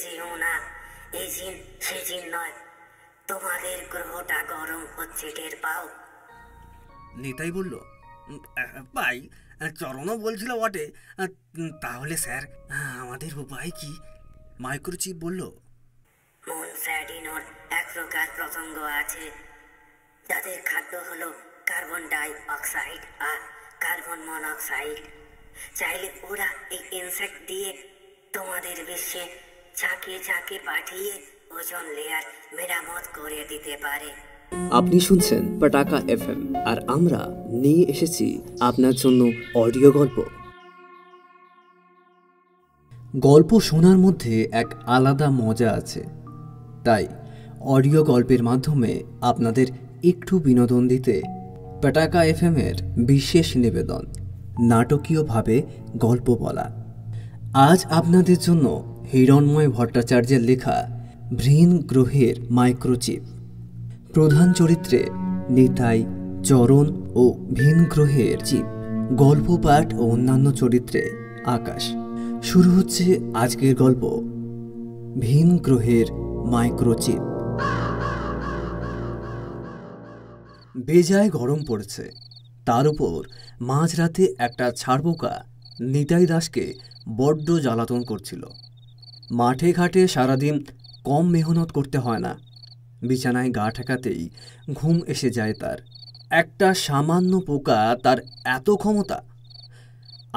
যেও না, এই জিন সে জিন নয়, তোমাদের গ্রহটা গরম হচ্ছে টের পাও। নিতাই বলল, ভাই চরণও বলছিল বটে, তাহলে স্যার আমাদের উপায় কি? মাইক্রোচিপ বলল, মুন স্যাডিনোর এক প্রকার পতঙ্গ আছে যাদের খাদ্য হলো কার্বন ডাই অক্সাইড আর কার্বন মনোক্সাইড। চাইলে ওরা এই ইনসেক্ট দিয়ে তোমাদের বিশ্বে ঝাঁকে ঝাঁকে পাঠিয়ে ওজন লেয়ার মেরামত করে দিতে পারে। আপনি শুনছেন পটাকা এফএম, আর আমরা নিয়ে এসেছি আপনার জন্য অডিও গল্প। গল্প শোনার মধ্যে এক আলাদা মজা আছে, তাই অডিও গল্পের মাধ্যমে আপনাদের একটু বিনোদন দিতে পটাকা এফএম এর বিশেষ নিবেদন, নাটকীয়ভাবে গল্প বলা। আজ আপনাদের জন্য হিরণময় ভট্টাচার্যের লেখা ভিন গ্রহের মাইক্রোচিপ। প্রধান চরিত্রে নিতাই, চরণ ও ভিন গ্রহের চিপ, গল্প পাঠ ও অন্যান্য চরিত্রে আকাশ। শুরু হচ্ছে আজকের গল্প, ভিন গ্রহের মাইক্রোচিপ। বেজায় গরম পড়েছে, তার উপর মাঝরাতে একটা ছাড়পোকা নিতাই দাসকে বড্ড জ্বালাতন করছিল। মাঠে ঘাটে সারাদিন কম মেহনত করতে হয় না, বিছানায় গা ঠেকাতেই ঘুম এসে যায় তার। একটা সামান্য পোকা তার এত ক্ষমতা,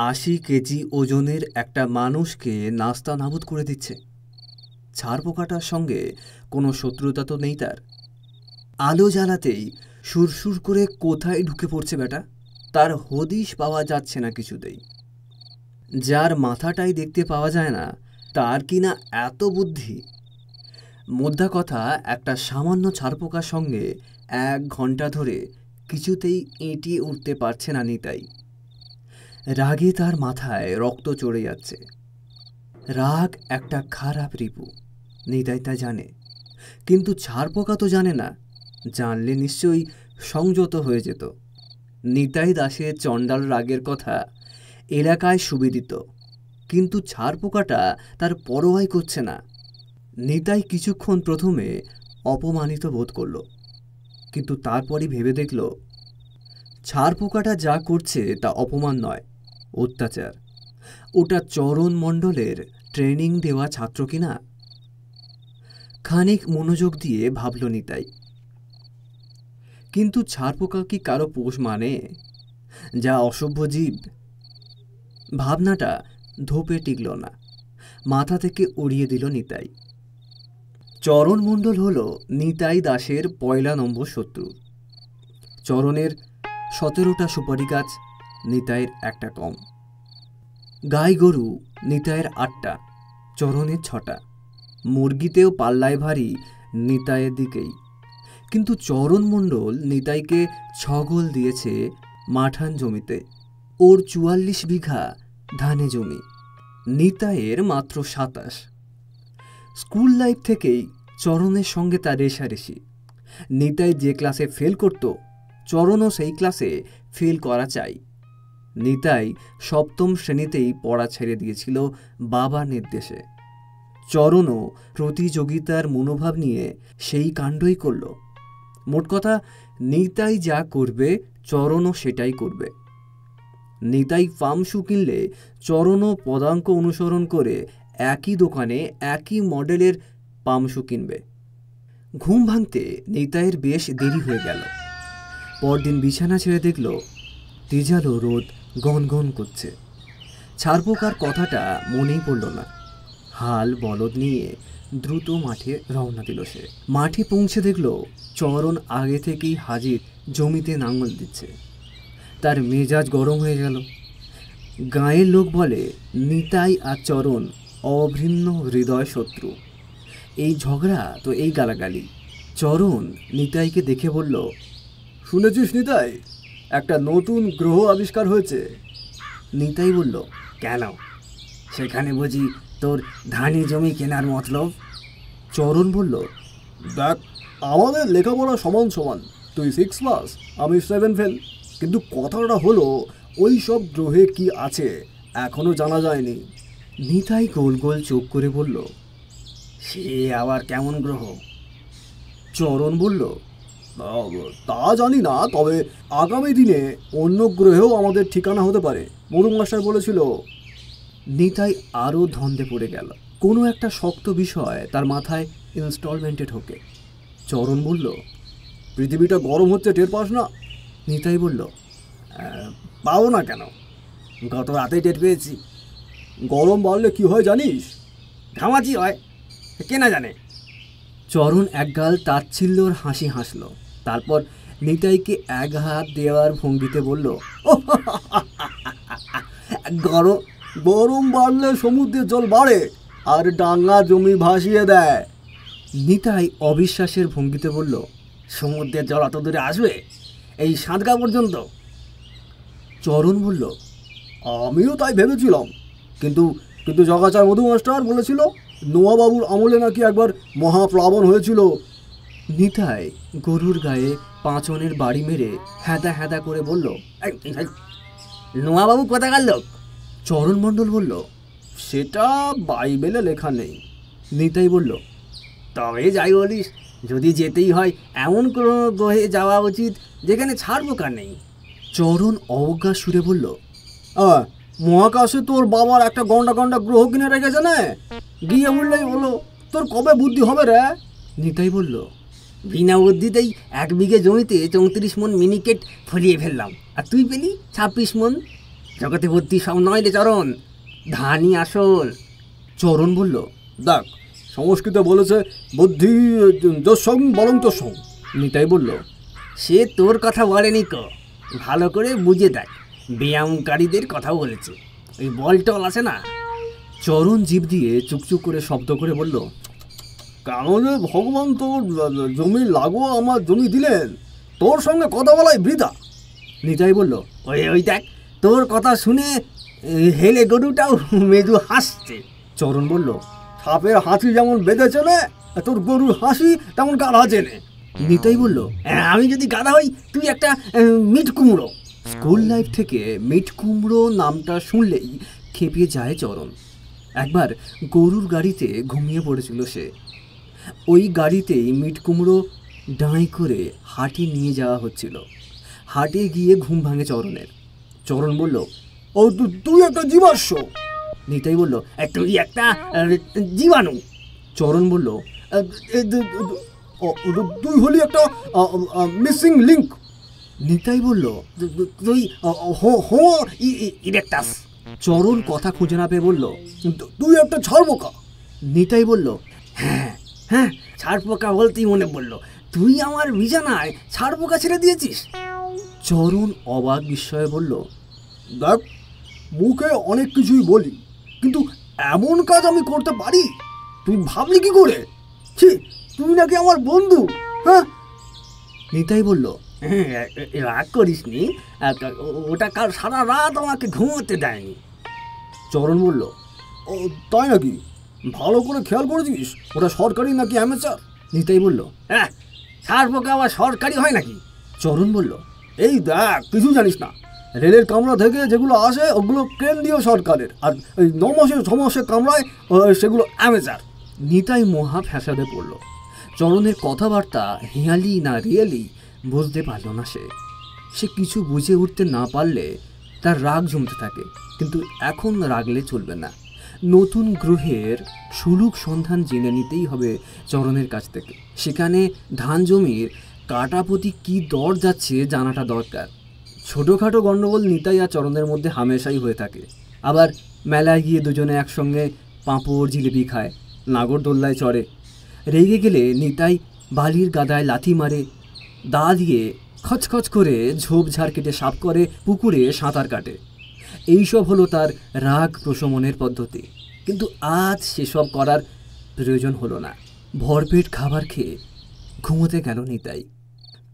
80 কেজি ওজনের একটা মানুষকে নাস্তা নাবুদ করে দিচ্ছে। ছাড়পোকাটার সঙ্গে কোনো শত্রুতা তো নেই তার। আলো জ্বালাতেই সুরসুর করে কোথায় ঢুকে পড়ছে বেটা, তার হদিশ পাওয়া যাচ্ছে না কিছুতেই। যার মাথাটাই দেখতে পাওয়া যায় না, তার কিনা এত বুদ্ধি। মোদ্দা কথা, একটা সামান্য ছাড়পোকার সঙ্গে 1 ঘন্টা ধরে কিছুতেই এঁটিয়ে উঠতে পারছে না নিতাই। রাগে তার মাথায় রক্ত চড়ে যাচ্ছে। রাগ একটা খারাপ রিপু, নিতাই তা জানে, কিন্তু ছাড়পোকা তো জানে না। জানলে নিশ্চয়ই সংযত হয়ে যেত। নিতাই দাসের চণ্ডাল রাগের কথা এলাকায় সুবিদিত, কিন্তু ছাড়পোকাটা তার পরোয়াই করছে না। নিতাই কিছুক্ষণ প্রথমে অপমানিত বোধ করল, কিন্তু তারপরই ভেবে দেখল ছাড়পোকাটা যা করছে তা অপমান নয়, অত্যাচার। ওটা চরণ মণ্ডলের ট্রেনিং দেওয়া ছাত্র কিনা। খানিক মনোযোগ দিয়ে ভাবল নিতাই, কিন্তু ছাড়পোকা কি কারো পোষ মানে? যা অসভ্য জীব। ভাবনাটা ধোপে টিকল না, মাথা থেকে উড়িয়ে দিল নিতাই। চরণ মণ্ডল হল নিতাই দাসের 1 নম্বর শত্রু। চরণের 17টা সুপারি গাছ, নিতাইয়ের একটা কম। গাই গরু নিতাইয়ের 8টা, চরণের 6টা। মুরগিতেও পাল্লায় ভারী নিতাইয়ের দিকেই। কিন্তু চরণ মণ্ডল নিতাইকে ছগল দিয়েছে মাঠান জমিতে। ওর 44 বিঘা ধানে জমি, নিতাইয়ের মাত্র 27। স্কুল লাইফ থেকেই চরণের সঙ্গে তার রেষারেষি। নিতাই যে ক্লাসে ফেল করত, চরণও সেই ক্লাসে ফেল করা চাই। নিতাই 7ম শ্রেণীতেই পড়া ছেড়ে দিয়েছিল বাবার নির্দেশে। চরণও প্রতিযোগিতার মনোভাব নিয়ে সেই কাণ্ডই করল। মোট কথা, নিতাই যা করবে চরণও সেটাই করবে। নিতাই ফার্ম শু কিনলে চরণও পদাঙ্ক অনুসরণ করে একই দোকানে একই মডেলের পাম শু কিনবে। ঘুম ভাঙতে নিতাইয়ের বেশ দেরি হয়ে গেল। পরদিন বিছানা ছেড়ে দেখল তেজালো রোদ গনগন করছে। ছাড়পোকার কথাটা মনেই পড়ল না। হাল বলদ নিয়ে দ্রুত মাঠে রওনা দিল সে। মাঠে পৌঁছে দেখল চরণ আগে থেকেই হাজির, জমিতে নাঙল দিচ্ছে। তার মেজাজ গরম হয়ে গেল। গাঁয়ের লোক বলে নিতাই আর চরণ অভিন্ন হৃদয় শত্রু। এই ঝগড়া তো এই গালাগালি। চরণ নিতাইকে দেখে বলল, শুনেছিস নিতাই, একটা নতুন গ্রহ আবিষ্কার হয়েছে? নিতাই বলল, কেন? সেখানে বুঝি তোর ধানি জমি কেনার মতলব? চরণ বলল, দেখ, আমাদের লেখাপড়া সমান সমান। তুই 6 পাস, আমি 7 ফেল। কিন্তু কথাটা হলো, ওই সব গ্রহে কি আছে এখনো জানা যায়নি। নিতাই গোল গোল চোখ করে বলল, সে আবার কেমন গ্রহ? চরণ বলল, তা জানি না, তবে আগামী দিনে অন্য গ্রহেও আমাদের ঠিকানা হতে পারে, মধু মাস্টার বলেছিল। নিতাই আরও ধন্দে পড়ে গেল। কোনো একটা শক্ত বিষয় তার মাথায় ইনস্টলমেন্টে ঢোকে। চরণ বলল, পৃথিবীটা গরম হচ্ছে, টের পাস না? নিতাই বলল, পাবো না কেন, গত রাতেই টের পেয়েছি। গরম বাড়লে কি হয় জানিস? ঘামাচি হয়, কে না জানে। চরণ একগাল তাচ্ছিল্যর হাসি হাসল। তারপর নিতাইকে এক হাত দেওয়ার ভঙ্গিতে বলল, গরম গরম বাড়লে সমুদ্রের জল বাড়ে আর ডাঙ্গা জমি ভাসিয়ে দেয়। নিতাই অবিশ্বাসের ভঙ্গিতে বলল, সমুদ্রের জল অত দূরে আসবে, এই সাঁতগা পর্যন্ত? চরণ বলল, আমিও তাই ভেবেছিলাম, কিন্তু কিন্তু জগাচার মধু মাস্টার বলেছিল নোয়াবাবুর আমলে নাকি একবার মহাপ্লাবন হয়েছিল। নিতাই গরুর গায়ে পাঁচনের বাড়ি মেরে হ্যাদা হ্যাদা করে বলল, নোয়াবাবু কোথাকার লোক? চরণ মণ্ডল বলল, সেটা বাইবেলে লেখা নেই। নিতাই বলল, তবে যাই বলিস, যদি যেতেই হয় এমন কোনো গ্রহে যাওয়া উচিত যেখানে ছাড় পোকা নেই। চরণ অবজ্ঞা সুরে বলল, মহাকাশে তোর বাবার একটা গন্ডা গন্ডা গ্রহ কিনে রেখেছে না, গিয়ে বললেই হলো। তোর কবে বুদ্ধি হবে রে? নিতাই বলল, বিনা বুদ্ধিতেই 1 বিঘে জমিতে 34 মন মিনিকেট ফলিয়ে ফেললাম, আর তুই পেলি 26 মন। জগতে বুদ্ধি সব নয় রে চরণ, ধানই আসল। চরণ বলল, দেখ, সংস্কৃতে বলেছে বুদ্ধি যস্যং বলং তস্যং। নিতাই বলল, সে তোর কথা বলেনি ক, ভালো করে বুঝে দেখ, ব্যায়ামকারীদের কথাও বলেছে। ওই বল টল আছে না। চরণ জিভ দিয়ে চুকচুক করে শব্দ করে বলল, কেন যে ভগবান তোর জমি লাগোয়া আমার জমি দিলেন, তোর সঙ্গে কথা বলাই বৃথা। নিতাই বলল, ওই দেখ, তোর কথা শুনে হেলে গরুটাও মেজু হাসছে। চরণ বলল, সাপের হাসি যেমন বেঁধেছে না, তোর গরুর হাসি তেমন গাধা চেনে। নিতাই বলল, আমি যদি গাধা হই, তুই একটা মিট কুমড়ো। স্কুল লাইফ থেকে মিট কুমড়ো নামটা শুনলেই খেপিয়ে যায় চরণ। একবার গরুর গাড়িতে ঘুমিয়ে পড়েছিল সে। ওই গাড়িতেই মিট কুমড়ো ডাঁই করে হাটে নিয়ে যাওয়া হচ্ছিল। হাটে গিয়ে ঘুম ভাঙে চরণের। চরণ বলল, ও তুই একটা জীবাশ্ম। নিতাই বলল, তুই একটা জীবাণু। চরণ বলল, তুই হলি একটা মিসিং লিঙ্ক। নিতাই বলল, তুই হো ইরেক্টাস। চরণ কথা খুঁজে না পেয়ে বলল, তুই একটা ছাড়বোকা। নিতাই বলল, হ্যাঁ, ছাড় পোকা বলতেই মনে পড়লো, তুই আমার বিছানায় ছাড় পোকা ছেড়ে দিয়েছিস। চরণ অবাক বিস্ময়ে বলল, দেখ, মুখে অনেক কিছুই বলি, কিন্তু এমন কাজ আমি করতে পারি তুই ভাবলি কি করে? ছি, তুই নাকি আমার বন্ধু। হ্যাঁ। নিতাই বলল, রাগ করিস নি, ওটা কাল সারা রাত আমাকে ঘুমোতে দেয়নি। চরণ বলল, ও তাই নাকি? ভালো করে খেয়াল করেছিস ওটা সরকারি নাকি অ্যামেচার? নিতাই বলল, ছাড় পোকা আবার সরকারি হয় নাকি? চরণ বলল, এই দেখ, কিছু জানিস না। রেলের কামরা থেকে যেগুলো আসে ওগুলো কেন্দ্রীয় সরকারের, আর এই 9 মাসে 6 মাসে কামরায় সেগুলো অ্যামেচার। নিতাই মহা ফ্যাসাদে পড়ল। চরণের কথাবার্তা হেয়ালি না রিয়েলি বুঝতে পারল না সে কিছু বুঝে উঠতে না পারলে তার রাগ জমতে থাকে। কিন্তু এখন রাগলে চলবে না। নতুন গ্রহের সুলুক সন্ধান জেনে নিতেই হবে চরণের কাছ থেকে। সেখানে ধান জমির কাটাপতি কী দর যাচ্ছে জানাটা দরকার। ছোটোখাটো গণ্ডগোল নিতাই আর চরণের মধ্যে হামেশাই হয়ে থাকে। আবার মেলায় গিয়ে দুজনে একসঙ্গে পাঁপড় জিলিপি খায়, নাগরদোল্লায় চড়ে। রেগে গেলে নিতাই বালির গাদায় লাথি মারে, দা দিয়ে খচখচ করে ঝোপঝাড় কেটে সাপ করে, পুকুরে সাঁতার কাটে। এইসব হলো তার রাগ প্রশমনের পদ্ধতি। কিন্তু আজ সেসব করার প্রয়োজন হলো না। ভরপেট খাবার খেয়ে ঘুমোতে গেল নিতাই।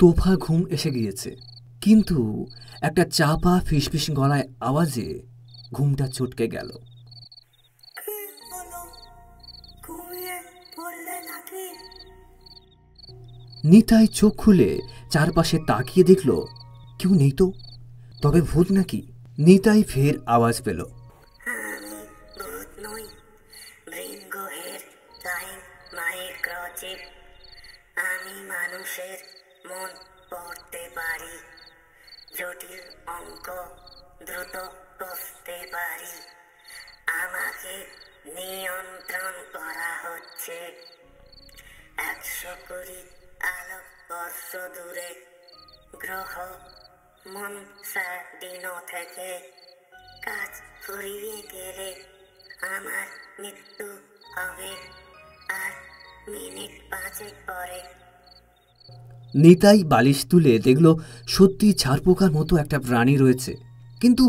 তোফা ঘুম এসে গিয়েছে, কিন্তু একটা চাপা ফিসফিস গলায় আওয়াজে ঘুমটা চটকে গেল। নিতাই চোখ খুলে চারপাশে তাকিয়ে দেখল কেউ নেই তো। তবে ভূত নাকি? নিতাই ফের আওয়াজ পেল, আমি ভূত নই, ভৃঙ্গহের টাইম মাইক্রোচিপ। আমি মানুষের মন পড়তে পারি, জটিল অঙ্ক দ্রুত বুঝতে পারি। আমাকে নিয়ন্ত্রণ করা হচ্ছে 120 আলোকবর্ষ দূরে গ্রহ মনসাডিনো থেকে। কাজ ফুরিয়ে গেলে আমার মৃত্যু হবে আর মিনিট 5 পরে। নিতাই বালিশ তুলে দেখল সত্যি ছারপোকার মতো একটা প্রাণী রয়েছে, কিন্তু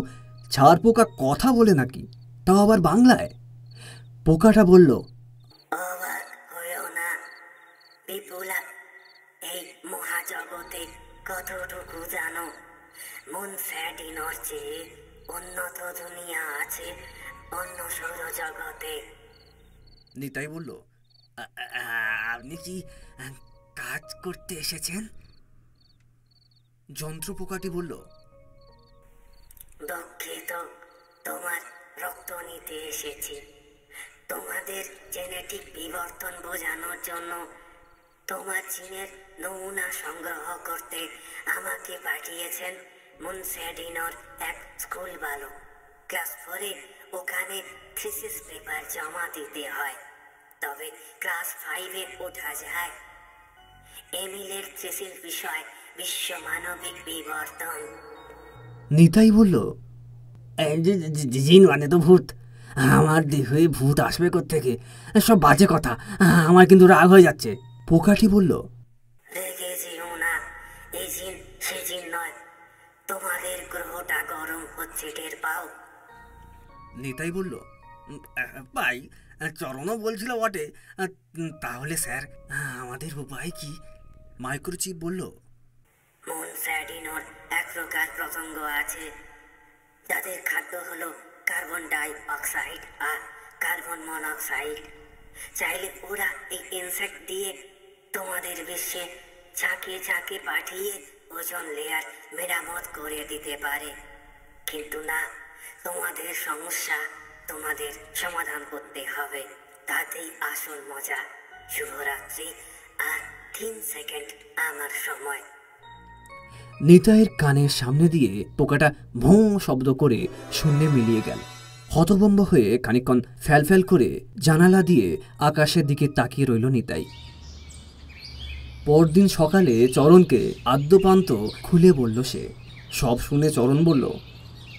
ছারপোকা কথা বলে নাকি, তাও আবার বাংলায়। পোকাটা বলল, অবাক হয়েও না বিপুলা, এই মহাজগতে কতটুকু জানো? মনসাডিনোর চেয়ে উন্নত দুনিয়া আছে অন্য সৌরজগতে। নিতাই বলল, আপনি কি কাজ করতে এসেছেন? যন্ত্র পোকাটি বলল, দুঃখিত, তোমার রক্ত নিতে এসেছি। তোমাদের জেনেটিক বিবর্তন বোঝানোর জন্য তোমার জিনের নমুনা সংগ্রহ করতে আমাকে পাঠিয়েছেন মনসাডিনোর এক স্কুল বালক। ক্লাস 4-এ ওখানে থিসিস পেপার জমা দিতে হয়, তবে ক্লাস 5-এ ওঠা যায়। এমিলের থিসিস বিষয় বিশ্ব মানবিক বিবর্তন। নিতাই বলল, জিন মানে তো ভূত। আমার দেহে ভূত আসবে কোত্থেকে? সব বাজে কথা, আমার কিন্তু রাগ হয়ে যাচ্ছে। পোকাটি বলল, রেগে যেও না, এই জিন সে জিন নয়। তোমাদের গ্রহটা গরম হচ্ছে, টের পাও? নিতাই বলল, ভাই চরণও বলছিল বটে, তাহলে স্যার আমাদের উপায় কি? মাইক্রোচিপ বলল, মনসাডিনোর এক প্রকার পতঙ্গ আছে যাদের খাদ্য হলো কার্বন ডাই অক্সাইড আর কার্বন মনোক্সাইড। চাইলে ওরা এই ইনসেক্ট দিয়ে তোমাদের বিশ্বে ঝাঁকে ঝাঁকে পাঠিয়ে ওজন লেয়ার মেরামত করে দিতে পারে। কিন্তু না, তোমাদের সমস্যা তোমাদের সমাধান করতে হবে, তাতেই আসল মজা। শুভরাত্রি, আর 3 সেকেন্ড আমার সময়। নিতাইয়ের কানের সামনে দিয়ে পোকাটা ভোঁ শব্দ করে শূন্যে মিলিয়ে গেল। হতভম্ব হয়ে খানিকক্ষণ ফ্যালফ্যাল করে জানালা দিয়ে আকাশের দিকে তাকিয়ে রইল নিতাই। পরদিন সকালে চরণকে আদ্যপান্ত খুলে বলল সে। সব শুনে চরণ বলল,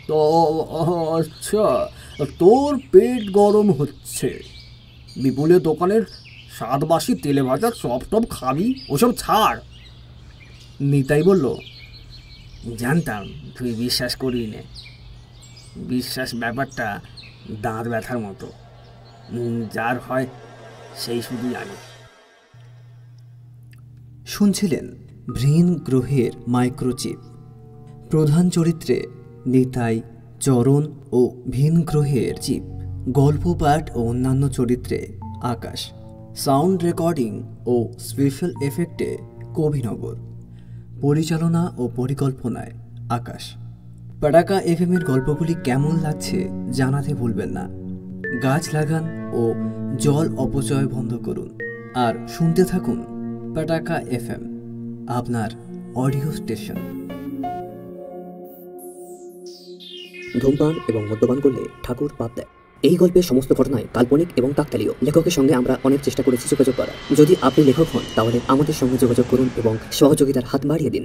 তো আচ্ছা, তোর পেট গরম হচ্ছে, বিপুলের দোকানের স্বাদবাসী তেলে ভাজা চপ টপ খাবি, ওসব ছাড়। নিতাই বলল, জানতাম তুই বিশ্বাস করবি না। বিশ্বাস ব্যাপারটা দাঁত ব্যথার মতো, যার হয় সেই শুধু জানে। শুনছিলেন ভিন গ্রহের মাইক্রোচিপ। প্রধান চরিত্রে নিতাই, চরণ ও ভিন গ্রহের চিপ। গল্প পাঠ ও অন্যান্য চরিত্রে আকাশ। সাউন্ড রেকর্ডিং ও স্পেশাল এফেক্টে কবিনগর। পরিচালনা ও পরিকল্পনায় আকাশ। পাটাকা এফএমের গল্পগুলি কেমন লাগছে জানাতে ভুলবেন না। গাছ লাগান ও জল অপচয় বন্ধ করুন, আর শুনতে থাকুন পাটাকা এফএম, আপনার অডিও স্টেশন। ধূমপান এবং মদ্যপান করলে ঠাকুর পাপ দেয়। এই গল্পের সমস্ত ঘটনায় কাল্পনিক এবং কাকতালীয়। লেখকের সঙ্গে আমরা অনেক চেষ্টা করেছি যোগাযোগ করার। যদি আপনি লেখক হন তাহলে আমাদের সঙ্গে যোগাযোগ করুন এবং সহযোগিতার হাত বাড়িয়ে দিন।